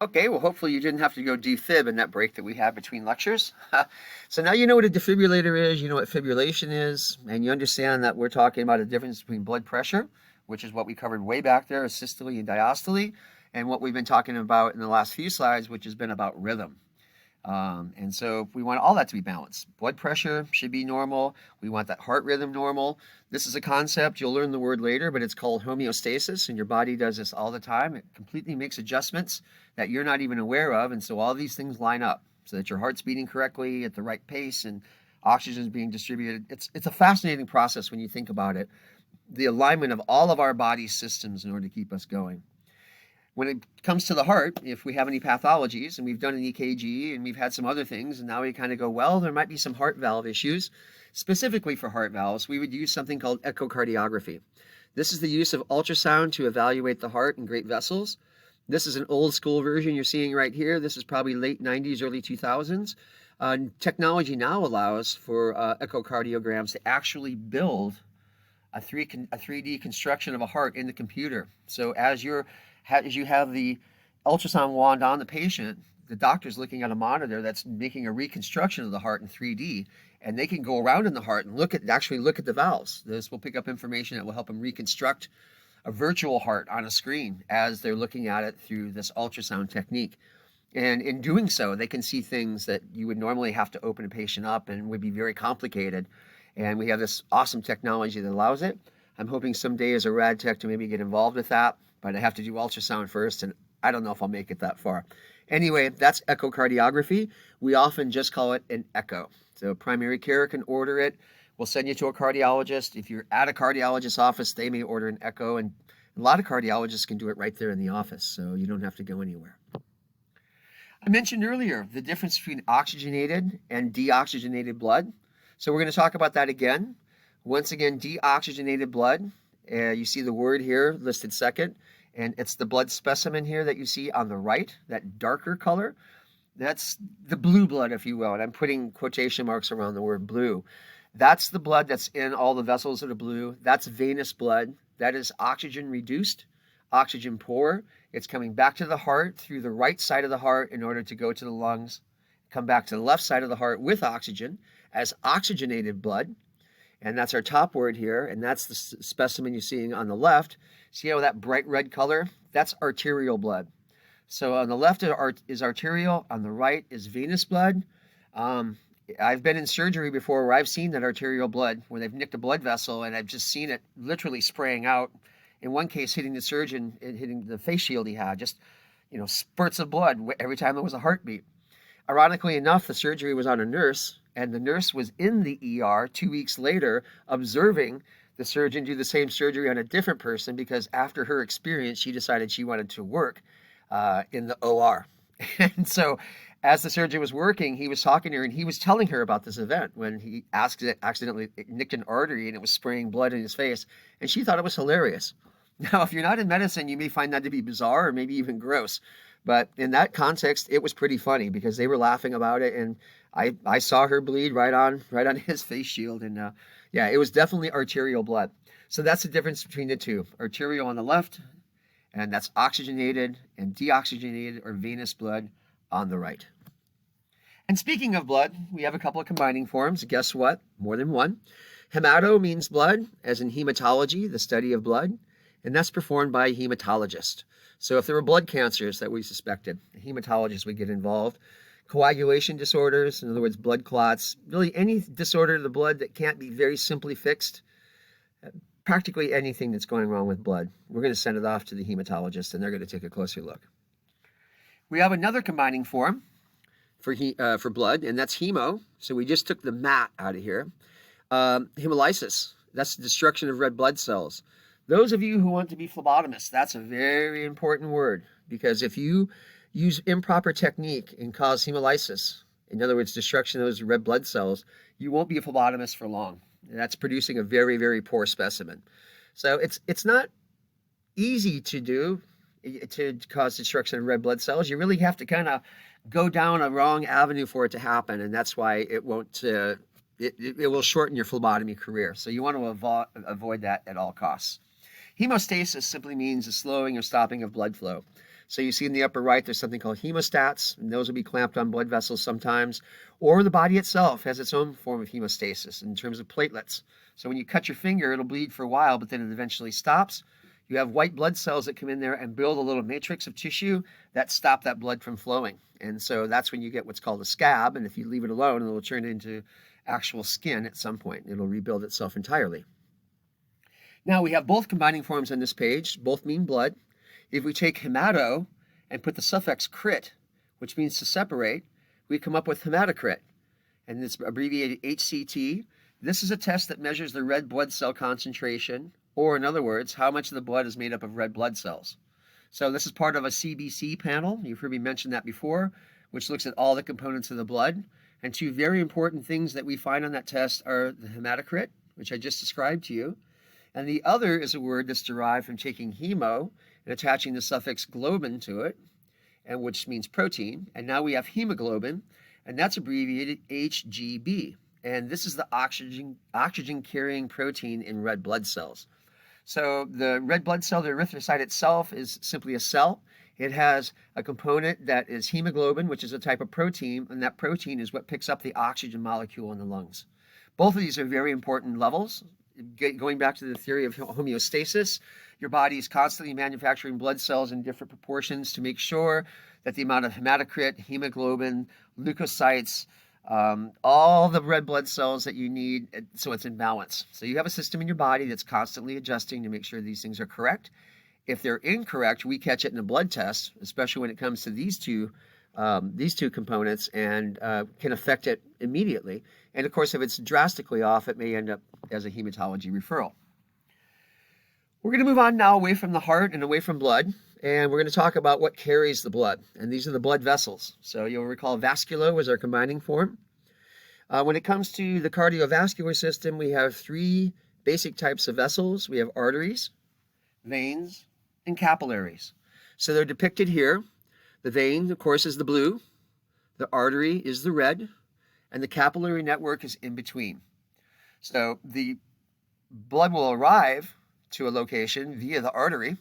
Okay, well, hopefully you didn't have to go defib in that break that we had between lectures. So now you know what a defibrillator is, you know what fibrillation is, and you understand that we're talking about a difference between blood pressure, which is what we covered way back there, systole and diastole, and what we've been talking about in the last few slides, which has been about rhythm. And so we want all that to be balanced. Blood pressure should be normal. We want that heart rhythm normal. This is a concept, you'll learn the word later, but it's called homeostasis, and your body does this all the time. It completely makes adjustments that you're not even aware of, and so all these things line up so that your heart's beating correctly at the right pace and oxygen is being distributed. It's a fascinating process when you think about it, the alignment of all of our body systems in order to keep us going. When it comes to the heart, if we have any pathologies, and we've done an EKG and we've had some other things, and now we kind of go, well, there might be some heart valve issues. Specifically for heart valves, we would use something called echocardiography. This is the use of ultrasound to evaluate the heart and great vessels. This is an old school version you're seeing right here. This is probably late 90s, early 2000s. Technology now allows for echocardiograms to actually build a 3D construction of a heart in the computer. So as you have the ultrasound wand on the patient, the doctor's looking at a monitor that's making a reconstruction of the heart in 3D, and they can go around in the heart and actually look at the valves. This will pick up information that will help them reconstruct a virtual heart on a screen as they're looking at it through this ultrasound technique. And in doing so, they can see things that you would normally have to open a patient up and would be very complicated. And we have this awesome technology that allows it. I'm hoping someday as a rad tech to maybe get involved with that, but I have to do ultrasound first, and I don't know if I'll make it that far. Anyway, that's echocardiography. We often just call it an echo. So primary care can order it. We'll send you to a cardiologist. If you're at a cardiologist's office, they may order an echo, and a lot of cardiologists can do it right there in the office, so you don't have to go anywhere. I mentioned earlier the difference between oxygenated and deoxygenated blood. So we're going to talk about that again. Once again, deoxygenated blood. You see the word here listed second, and it's the blood specimen here that you see on the right, that darker color. That's the blue blood, if you will, and I'm putting quotation marks around the word blue. That's the blood that's in all the vessels that are blue. That's venous blood. That is oxygen reduced, oxygen poor. It's coming back to the heart through the right side of the heart in order to go to the lungs, come back to the left side of the heart with oxygen as oxygenated blood. And that's our top word here, and that's the specimen you're seeing on the left. See how that bright red color? That's arterial blood. So on the left is arterial, on the right is venous blood. I've been in surgery before where I've seen that arterial blood, where they've nicked a blood vessel, and I've just seen it literally spraying out. In one case, hitting the surgeon and hitting the face shield he had, just, spurts of blood every time there was a heartbeat. Ironically enough, the surgery was on a nurse, and the nurse was in the ER 2 weeks later observing the surgeon do the same surgery on a different person because after her experience, she decided she wanted to work in the OR. And so as the surgeon was working, he was talking to her and he was telling her about this event when he accidentally nicked an artery and it was spraying blood in his face. And she thought it was hilarious. Now, if you're not in medicine, you may find that to be bizarre or maybe even gross. But in that context, it was pretty funny because they were laughing about it. And I saw her bleed right on his face shield. And yeah, it was definitely arterial blood. So that's the difference between the two. Arterial on the left, and that's oxygenated, and deoxygenated or venous blood on the right. And speaking of blood, we have a couple of combining forms. Guess what? More than one. Hemato means blood, as in hematology, the study of blood, and that's performed by a hematologist. So if there were blood cancers that we suspected, a hematologist would get involved. Coagulation disorders, in other words, blood clots, really any disorder of the blood that can't be very simply fixed, practically anything that's going wrong with blood, we're going to send it off to the hematologist and they're going to take a closer look. We have another combining form for blood, and that's hemo. So we just took the mat out of here. Hemolysis, that's the destruction of red blood cells. Those of you who want to be phlebotomists, that's a very important word, because if you use improper technique and cause hemolysis, in other words, destruction of those red blood cells, you won't be a phlebotomist for long. That's producing a very, very poor specimen. So it's not easy to do, to cause destruction of red blood cells. You really have to kind of go down a wrong avenue for it to happen, and that's why it won't. It will shorten your phlebotomy career. So you want to avoid that at all costs. Hemostasis simply means the slowing or stopping of blood flow. So you see in the upper right, there's something called hemostats, and those will be clamped on blood vessels sometimes. Or the body itself has its own form of hemostasis in terms of platelets. So when you cut your finger, it'll bleed for a while, but then it eventually stops. You have white blood cells that come in there and build a little matrix of tissue that stop that blood from flowing. And so that's when you get what's called a scab. And if you leave it alone, it'll turn into actual skin at some point. It'll rebuild itself entirely. Now we have both combining forms on this page. Both mean blood. If we take hemato and put the suffix crit, which means to separate, we come up with hematocrit, and it's abbreviated HCT. This is a test that measures the red blood cell concentration, or in other words, how much of the blood is made up of red blood cells. So this is part of a CBC panel. You've heard me mention that before, which looks at all the components of the blood. And two very important things that we find on that test are the hematocrit, which I just described to you, and the other is a word that's derived from taking hemo and attaching the suffix globin to it, and which means protein. And now we have hemoglobin, and that's abbreviated HGB. And this is the oxygen carrying protein in red blood cells. So the red blood cell, the erythrocyte itself, is simply a cell. It has a component that is hemoglobin, which is a type of protein, and that protein is what picks up the oxygen molecule in the lungs. Both of these are very important levels. Going back to the theory of homeostasis, your body is constantly manufacturing blood cells in different proportions to make sure that the amount of hematocrit, hemoglobin, leukocytes, all the red blood cells that you need, so it's in balance. So you have a system in your body that's constantly adjusting to make sure these things are correct. If they're incorrect, we catch it in a blood test, especially when it comes to these two components, and can affect it immediately. And of course, if it's drastically off, it may end up as a hematology referral. We're going to move on now away from the heart and away from blood, and we're going to talk about what carries the blood. And these are the blood vessels. So you'll recall vasculo was our combining form. When it comes to the cardiovascular system, we have three basic types of vessels. We have arteries, veins, and capillaries. So they're depicted here. The vein, of course, is the blue, the artery is the red, and the capillary network is in between. So the blood will arrive to a location via the artery.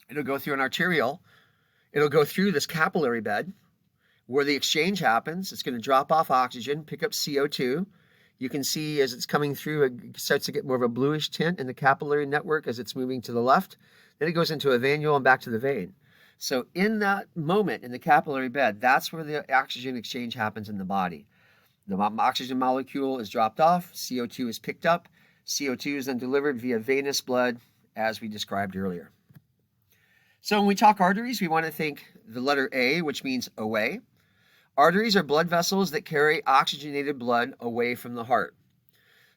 It'll go through an arterial. It'll go through this capillary bed where the exchange happens. It's going to drop off oxygen, pick up CO2. You can see as it's coming through, it starts to get more of a bluish tint in the capillary network as it's moving to the left. Then it goes into a venule and back to the vein. So in that moment in the capillary bed, that's where the oxygen exchange happens in the body. The oxygen molecule is dropped off, CO2 is picked up, CO2 is then delivered via venous blood, as we described earlier. So when we talk arteries, we want to think the letter A, which means away. Arteries are blood vessels that carry oxygenated blood away from the heart.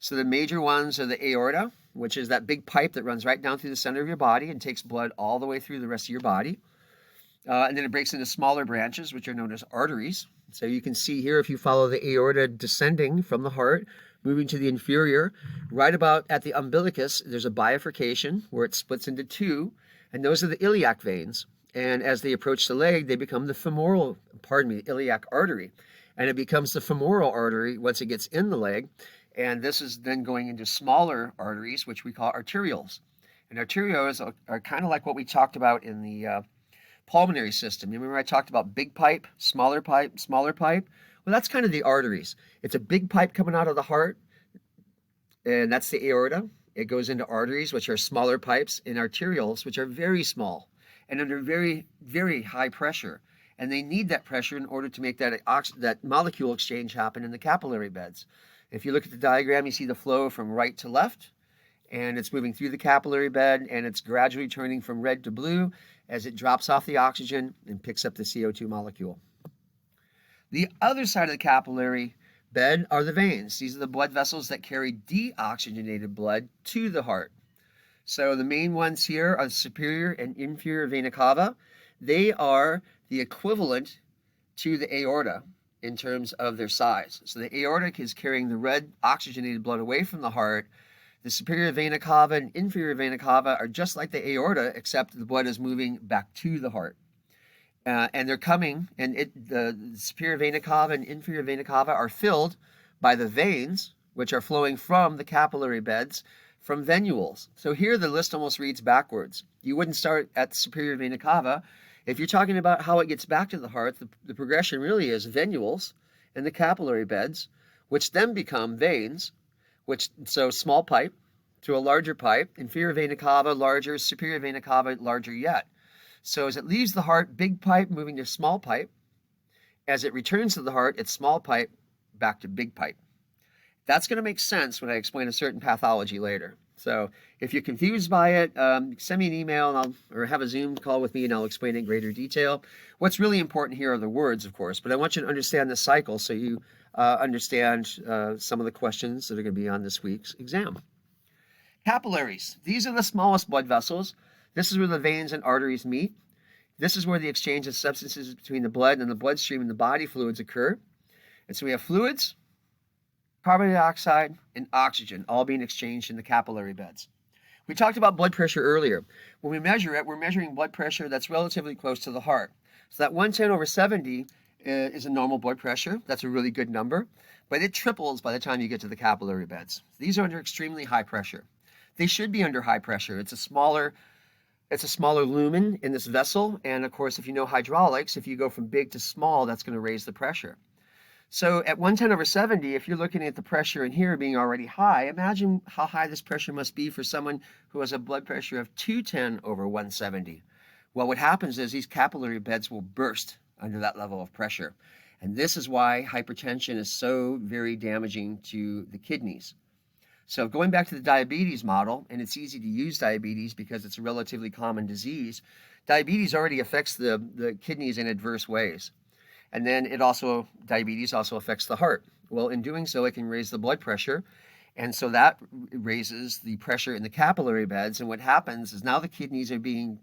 So the major ones are the aorta, which is that big pipe that runs right down through the center of your body and takes blood all the way through the rest of your body. And then it breaks into smaller branches, which are known as arteries. So you can see here, if you follow the aorta descending from the heart, moving to the inferior, right about at the umbilicus, there's a bifurcation where it splits into two, and those are the iliac veins. And as they approach the leg, they become the iliac artery. And it becomes the femoral artery once it gets in the leg. And this is then going into smaller arteries, which we call arterioles. And arterioles are kind of like what we talked about in the pulmonary system. You remember I talked about big pipe, smaller pipe, smaller pipe? Well, that's kind of the arteries. It's a big pipe coming out of the heart, and that's the aorta. It goes into arteries, which are smaller pipes, and arterioles, which are very small and under very, very high pressure. And they need that pressure in order to make that molecule exchange happen in the capillary beds. If you look at the diagram, you see the flow from right to left, and it's moving through the capillary bed, and it's gradually turning from red to blue as it drops off the oxygen and picks up the CO2 molecule. The other side of the capillary bed are the veins. These are the blood vessels that carry deoxygenated blood to the heart. So the main ones here are the superior and inferior vena cava. They are the equivalent to the aorta in terms of their size. So the aortic is carrying the red oxygenated blood away from the heart. The superior vena cava and inferior vena cava are just like the aorta, except the blood is moving back to the heart. And they're coming, and the superior vena cava and inferior vena cava are filled by the veins, which are flowing from the capillary beds, from venules. So here the list almost reads backwards. You wouldn't start at the superior vena cava. If you're talking about how it gets back to the heart, the progression really is venules and the capillary beds, which then become veins, so small pipe to a larger pipe, inferior vena cava larger, superior vena cava larger yet. So as it leaves the heart, big pipe moving to small pipe. As it returns to the heart, it's small pipe back to big pipe. That's going to make sense when I explain a certain pathology later. So if you're confused by it, send me an email or have a Zoom call with me and I'll explain it in greater detail. What's really important here are the words, of course, but I want you to understand the cycle so you understand some of the questions that are going to be on this week's exam. Capillaries. These are the smallest blood vessels. This is where the veins and arteries meet. This is where the exchange of substances between the blood and the bloodstream and the body fluids occur. And so we have fluids, carbon dioxide, and oxygen all being exchanged in the capillary beds. We talked about blood pressure earlier. When we measure it, we're measuring blood pressure that's relatively close to the heart. So that 110/70 is a normal blood pressure. That's a really good number, but it triples by the time you get to the capillary beds. These are under extremely high pressure. They should be under high pressure. It's a smaller lumen in this vessel, and of course, if you know hydraulics, if you go from big to small, that's going to raise the pressure. So at 110/70, if you're looking at the pressure in here being already high, imagine how high this pressure must be for someone who has a blood pressure of 210/170. Well, what happens is these capillary beds will burst under that level of pressure. And this is why hypertension is so very damaging to the kidneys. So going back to the diabetes model, and it's easy to use diabetes because it's a relatively common disease, diabetes already affects the kidneys in adverse ways. And then diabetes also affects the heart. Well, in doing so, it can raise the blood pressure. And so that raises the pressure in the capillary beds. And what happens is now the kidneys are being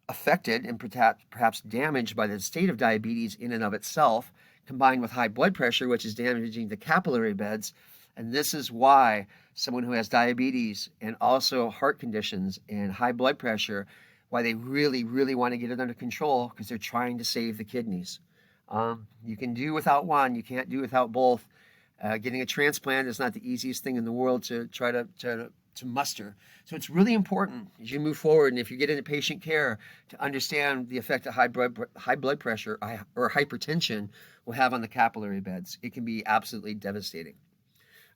affected and perhaps damaged by the state of diabetes in and of itself, combined with high blood pressure, which is damaging the capillary beds. And this is why someone who has diabetes and also heart conditions and high blood pressure, why they really, really want to get it under control, because they're trying to save the kidneys. You can do without one. You can't do without both. Getting a transplant is not the easiest thing in the world to try to muster. So it's really important as you move forward, and if you get into patient care, to understand the effect of high blood pressure or hypertension will have on the capillary beds. It can be absolutely devastating.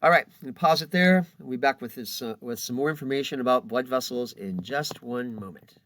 All right, I'm going to pause it there. We'll be back with some more information about blood vessels in just one moment.